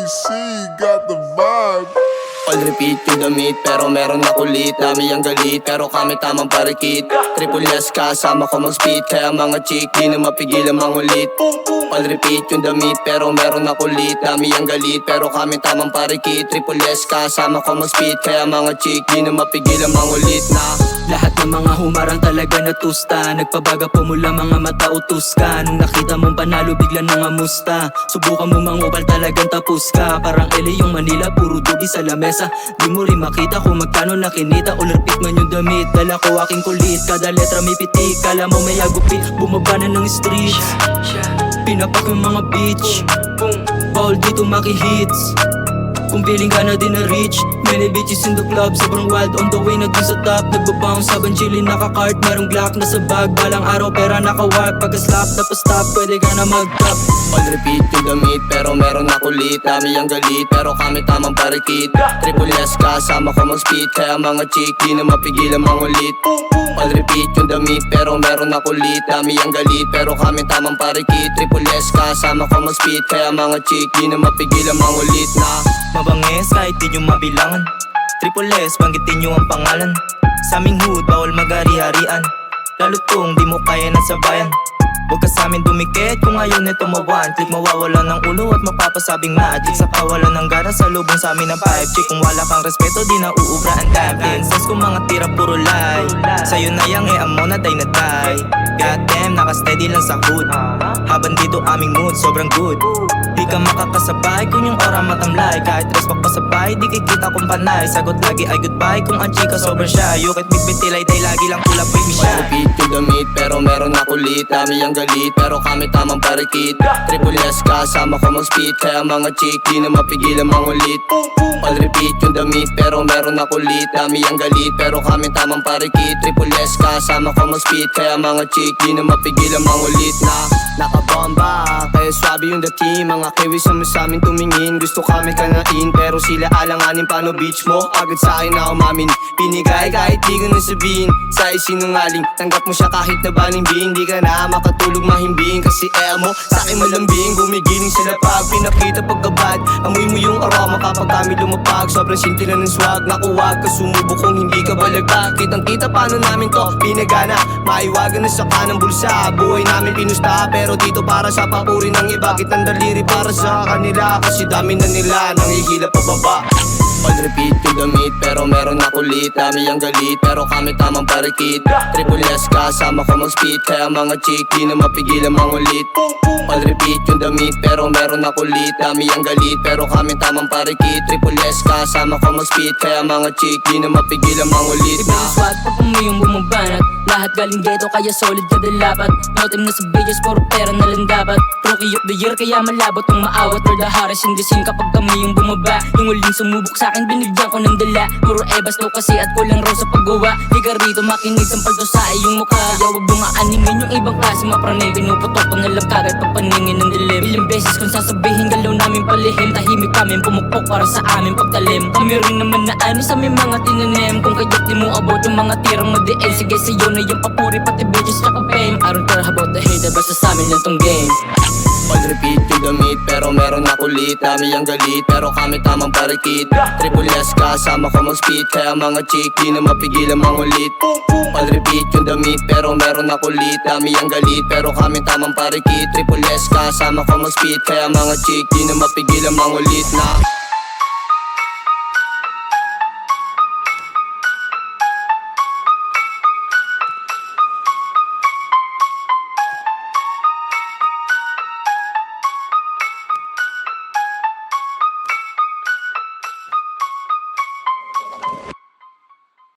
ABC got the vibe. All repeat yung damit pero meron na kulit. Dami ang galit pero kami tamang parikit. Triple S kasama ko mag-speed kaya mga chick di na mapigil ang mangulit. All repeat yung damit pero meron na kulit. Dami ang galit pero kami tamang parikit. Triple S kasama ko mag-speed kaya mga chick di na mapigil ang mangulit na. Lahat ng mga humarang talaga natusta. Nagpabaga po mula mga mata utos ka. Nung nakita mong panalo bigla nang amusta. Subukan mo mangupal talagang tapos ka. Parang LA yung Manila puro dugi sa lamesa. Di mo rin makita kung magkano nakinita. All repeat man yung damit, dala ko aking kulit. Kada letra may pitik, kala mo may agupit. Bumaba na ng streets, pinapak yung mga bitch. Bawal dito maki-hits kung feeling ka na din na rich. Many bitches in the club, sobrang wild on the way na dun sa top. Nagbabounce habang chillin naka-cart. Merong Glock na sa bag, balang araw pera naka-warp. Pagka-slap, tapos stop, pwede ka na mag-top. All repeat yung damit pero meron na kulit. Dami ang galit pero kami tamang parikit. Triple S kasama ko mag-speed kaya mga chick di na mapigil ang mangulit. All repeat yung damit pero meron na kulit. Dami ang galit pero kami tamang parikit. Triple S kasama ko mag-speed kaya mga chick di na mapigil ang mangulit na. Mabangis kahit di nyo mabilangan. Triple S, banggitin nyo ang pangalan. Sa aming hood, bawal mag-ari-harian. Lalo tong di mo kaya na sabayan. Huwag ka sa amin dumikit kung ayaw neto mawan. Click mawawala ng ulo at mapapasabing magic. Sa kawalan ng gara sa lubong sa amin ng pipe chick. Kung wala kang respeto di na uubra ang damn. Sense kung mga tira puro lie. Sa'yo na yang amo na day na die. Goddamn, naka-steady lang sa hood. Habang dito aming mood, sobrang good. Di ka makakasabay kung yung aura matamlay. Kahit respect pa sabay, di kikita kung panay. Sagot lagi ay goodbye kung ang chika sobrang shy. Yukit bitbit tilay day lagi lang kulap with me shy. Repeat yung damit pero meron na kulit. Dami ang galit pero kami tamang parikit. Triple S kasama ko mag-speed kaya mga chick di na mapigil ang mangulit. All repeat yung damit pero meron na kulit. Dami ang galit pero kami tamang parikit. Triple S kasama ko mag-speed kaya mga chick di na mapigil ang mangulit na. Nakabomba kaya swabe yung dating. Mga kiwis naman sa amin tumingin. Gusto kami kanain pero sila alanganin. Paano bitch mo? Agad sa akin na umamin. Pinigay kahit di ko na sabihin. Sa isinungaling tanggap mo siya kahit na balimbing. Di ka na makatulog mahimbing kasi mo sa akin malambing. Gumigiling sila pag pinakita pagkabad. Amoy mo yung aroma kapag kami lumapag. Sobrang simple na ng swag. Naku wag ka sumubok kung hindi ka balagag. Kitang kita paano namin to pinagana. Maiwagan na sa kanang bulsa. Buhay namin pinusta pero dito para sa papuri ng iba. Kitang daliri para sa kanila kasi dami na nila nangihila pababa. All repeat yung damit pero meron na kulit. Dami ang galit pero kami tamang parikit. Triple S kasama ko mag-speed kaya mga chick di na mapigil ang mangulit. All repeat yung damit pero meron na kulit. Dami ang galit pero kami tamang parikit. Triple S kasama ko mag-speed kaya mga chick di na mapigil ang mangulit Iba yung swag pag umiyong bumabanat. Lahat galing ghetto kaya solid kada lapat. No time na sa videos puro pera na lang dapat. Rookie of the year kaya malabot ang maawat. For the hardest in the scene kapag kami yung bumaba. Yung uling sumubok sa'kin binigyan ko ng dala. Puro ebas daw kasi at kulang raw sa paggawa. Di ka rito makinig sa paldo sa iyong mukha. Kaya huwag mo nga animin yung ibang klase mapranay. Pinuputok ko na lang kagad pagpaningin ng dilim. Ilang beses kung sasabihin galaw namin palihim. Tahimik kami pumukpok para sa amin pagtalim. Kami rin naman na ano sa may mga tinanim. Kung kaya't di mo abot yung mga tirang madiin. Sige sa'yo na yung papuri pati bitches tsaka fame. I don't care about the hater basta sa amin lang tong game. All repeat yung damit pero meron na kulit. Dami ang galit pero kami tamang parikit. Triple S kasama ko mag-speed kaya mga chick di na mapigil ang mangulit. All repeat yung damit pero meron na kulit. Dami ang galit pero kami tamang parikit. Triple S kasama ko mag-speed kaya mga chick di na mapigil ang mangulit na.